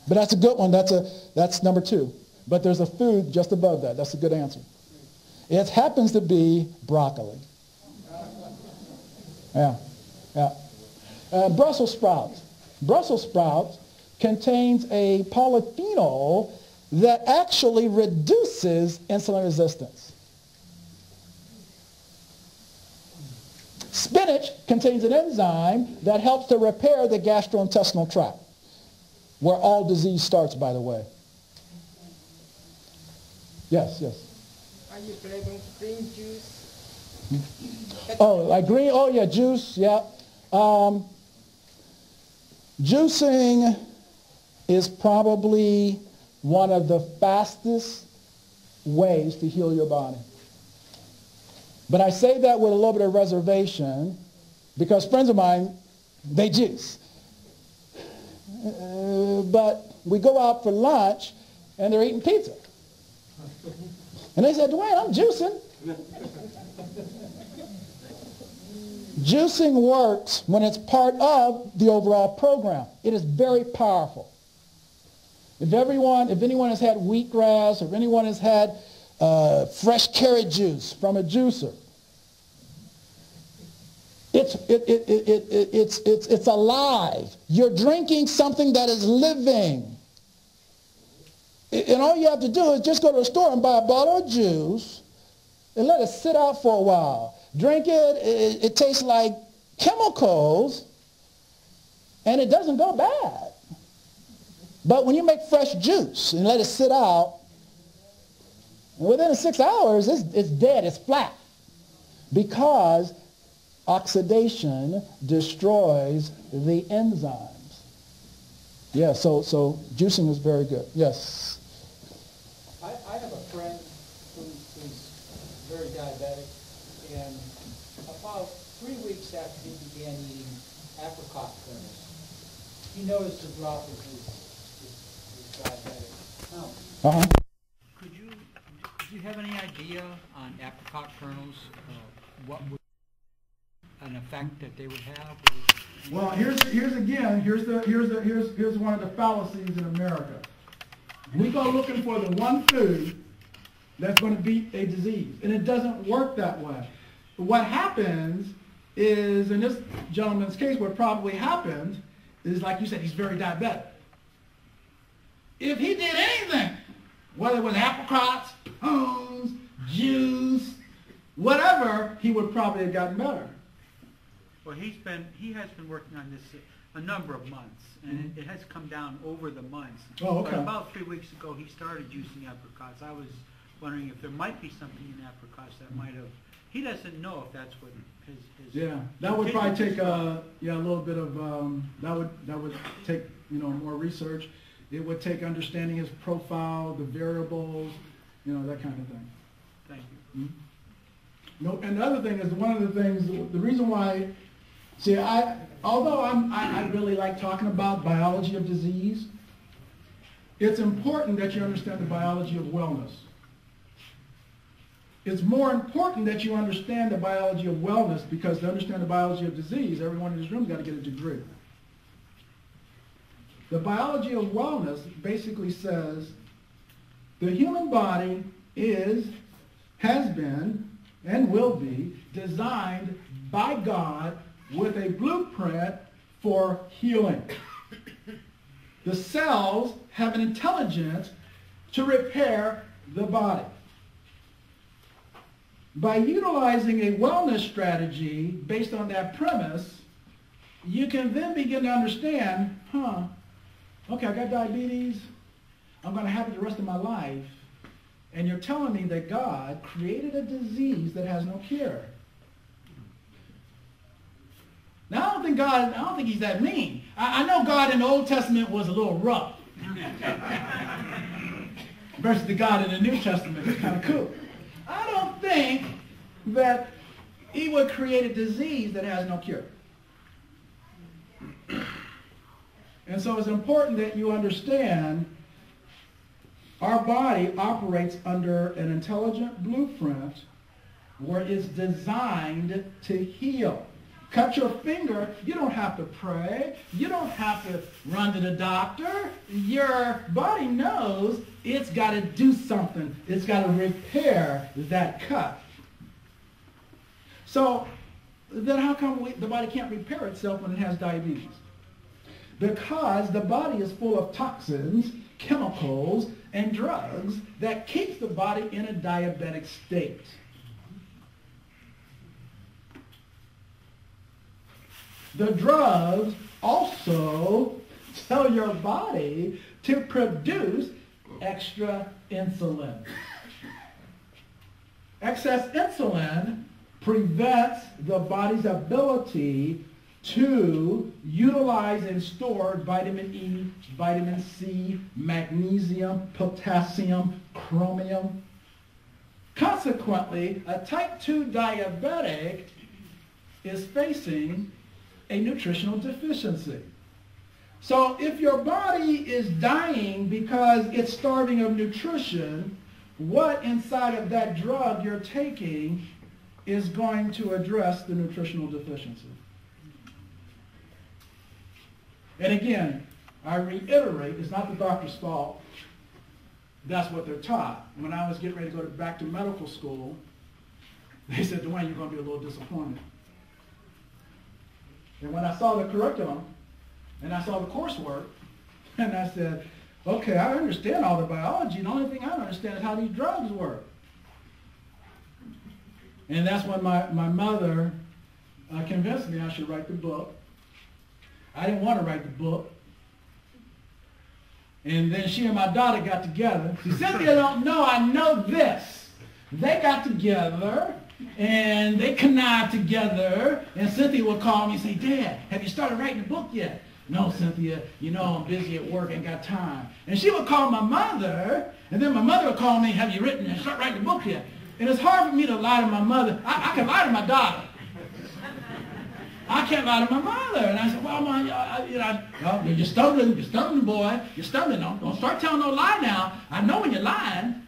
But that's a good one. That's number 2. But there's a food just above that. That's a good answer. It happens to be broccoli. Yeah. Brussels sprouts. Brussels sprouts contains a polyphenol that actually reduces insulin resistance. Spinach contains an enzyme that helps to repair the gastrointestinal tract, where all disease starts, by the way. Yes. Are you flavoring green juice? Oh, like green, oh yeah, juice, yeah. Juicing is probably one of the fastest ways to heal your body. But I say that with a little bit of reservation because friends of mine, they juice. But we go out for lunch and they're eating pizza. And they said, Dwayne, I'm juicing. Juicing works when it's part of the overall program. It is very powerful. If anyone has had wheatgrass, or if anyone has had fresh carrot juice from a juicer, it's alive. You're drinking something that is living. And all you have to do is just go to the store and buy a bottle of juice and let it sit out for a while. Drink it, it tastes like chemicals, and it doesn't go bad. But when you make fresh juice and let it sit out, within 6 hours, it's dead, it's flat. Because oxidation destroys the enzymes. Yeah, so juicing is very good. Yes? I have a friend who's very diabetic, and about 3 weeks after he began eating apricot kernels, he noticed a drop in his diabetic count. Do you have any idea on apricot kernels, what would an effect that they would have? Well, here's one of the fallacies in America. We go looking for the one food that's going to beat a disease, and it doesn't work that way. What happens is, in this gentleman's case, what probably happened is, like you said, he's very diabetic. If he did anything, whether it was apricots, prunes, juice, whatever, he would probably have gotten better. Well, he has been working on this a number of months, and it has come down over the months. Oh, okay. But about 3 weeks ago, he started juicing apricots. I was wondering if there might be something in apricots that might have. He doesn't know if that's what his yeah, that would probably take a little bit of that would take more research. It would take understanding his profile, the variables, that kind of thing. Thank you. Mm-hmm. No, and the other thing is one of the things. The reason why, although I really like talking about biology of disease, it's important that you understand the biology of wellness. It's more important that you understand the biology of wellness, because to understand the biology of disease, everyone in this room has got to get a degree. The biology of wellness basically says the human body has been, and will be designed by God with a blueprint for healing. The cells have an intelligence to repair the body. By utilizing a wellness strategy based on that premise, you can then begin to understand, okay, I got diabetes, I'm going to have it the rest of my life, and you're telling me that God created a disease that has no cure. Now, I don't think he's that mean. I know God in the Old Testament was a little rough. Versus the God in the New Testament is kind of cool. I don't think that he would create a disease that has no cure. And so it's important that you understand our body operates under an intelligent blueprint where it's designed to heal. cut your finger, you don't have to pray. You don't have to run to the doctor. Your body knows it's got to do something. It's got to repair that cut. So then how come the body can't repair itself when it has diabetes? Because the body is full of toxins, chemicals, and drugs that keeps the body in a diabetic state. The drugs also tell your body to produce extra insulin. Excess insulin prevents the body's ability to utilize and store vitamin E, vitamin C, magnesium, potassium, chromium. Consequently, a type 2 diabetic is facing a nutritional deficiency. So if your body is dying because it's starving of nutrition, what inside of that drug you're taking is going to address the nutritional deficiency? And again, I reiterate, it's not the doctor's fault. That's what they're taught. When I was getting ready to go back to medical school, they said, Dwayne, you're going to be a little disappointed. And when I saw the curriculum, and I saw the coursework, and I said, okay, I understand all the biology. The only thing I don't understand is how these drugs work. And that's when my mother convinced me I should write the book. I didn't want to write the book. And then she and my daughter got together. She said, Cynthia don't know, I know this. They got together, and they connived together, and Cynthia would call me and say, Dad, have you started writing the book yet? No, Cynthia, you know I'm busy at work, ain't got time. And she would call my mother, and then my mother would call me, have you written and start writing the book yet? And it's hard for me to lie to my mother. I can lie to my daughter. I can't lie to my mother. And I said, well, you're stumbling, boy. You're stumbling. Don't start telling no lie now. I know when you're lying.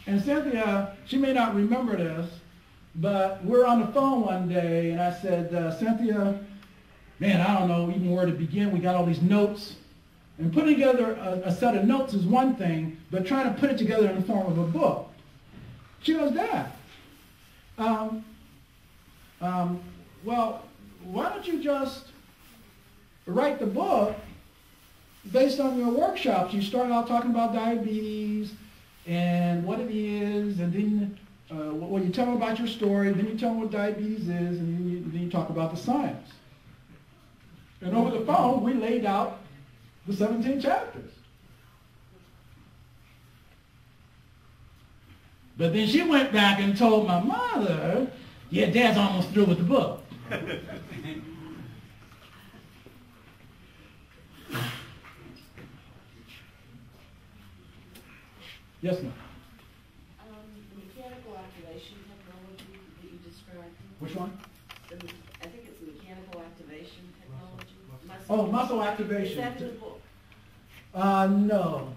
And Cynthia, she may not remember this, but we're on the phone one day, and I said, Cynthia, man, I don't know even where to begin. We got all these notes. And putting together a set of notes is one thing, but trying to put it together in the form of a book. She goes, Dad, well, why don't you just write the book based on your workshops? You start out talking about diabetes and what it is, and then you tell them about your story, then you tell them what diabetes is, and then you talk about the science. And over the phone, we laid out the 17 chapters. But then she went back and told my mother, yeah, Dad's almost through with the book. Yes, ma'am. The mechanical activation technology that you described. Which one? I think it's mechanical activation technology. Oh, muscle activation. Is that in the book? No.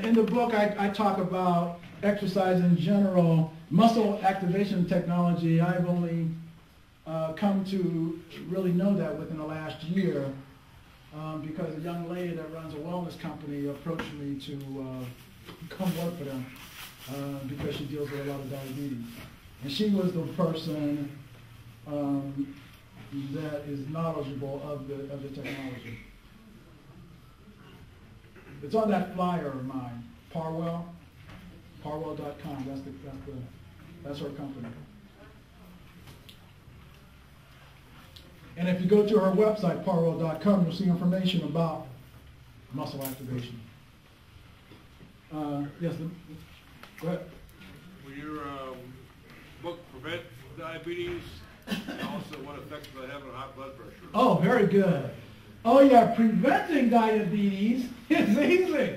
In the book, I talk about exercise in general. Muscle activation technology, I've only come to really know that within the last year because a young lady that runs a wellness company approached me to come work for them because she deals with a lot of diabetes. And she was the person that is knowledgeable of the technology. It's on that flyer of mine, Parwell.com. That's her company. And if you go to her website, Parwell.com, you'll see information about muscle activation. Yes, go ahead. Will your book prevent diabetes and also what effects will it have on high blood pressure? Oh, very good. Oh yeah, preventing diabetes is easy.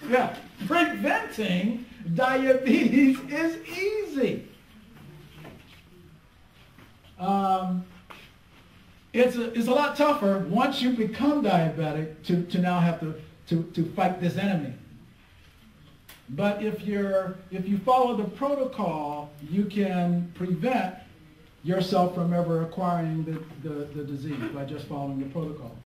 Yeah, preventing diabetes is easy. It's a lot tougher once you become diabetic to now have to fight this enemy. But if you follow the protocol, you can prevent yourself from ever acquiring the disease by just following the protocol.